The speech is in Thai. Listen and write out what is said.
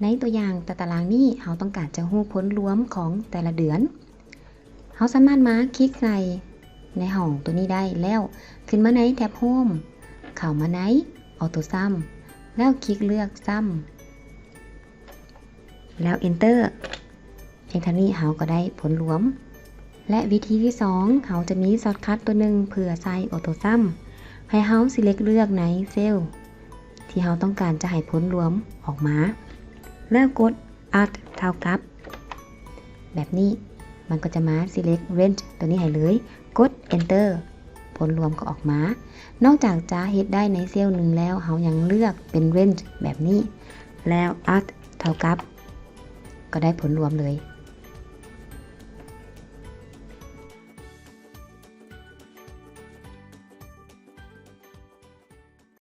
ในตัวอย่างตารางนี้เราต้องการจะรู้ผลรวมของแต่ละเดือนเราสามารถมาคลิกใส่ในห้องตัวนี้ได้แล้วขึ้นมาในแท็บ Home เข้ามาใน Auto Sum แล้วคลิกเลือก Sum แล้ว Enter เพียงเท่านี้เราก็ได้ผลรวมและวิธีที่2เราจะมีช็อตคัทตัวหนึ่งเพื่อใส่ Auto Sum ให้เรา Select เลือกในเซลล์ที่เราต้องการจะให้ผลรวมออกมาแล้วกด Alt เท่ากับแบบนี้มันก็จะมา Select Range ตัวนี้ให้เลยกด Enter ผลรวมก็ออกมานอกจากจะเฮ็ดได้ในเซลล์หนึ่งแล้วเรายังเลือกเป็น Range แบบนี้แล้ว Alt เท่ากับก็ได้ผลรวมเลย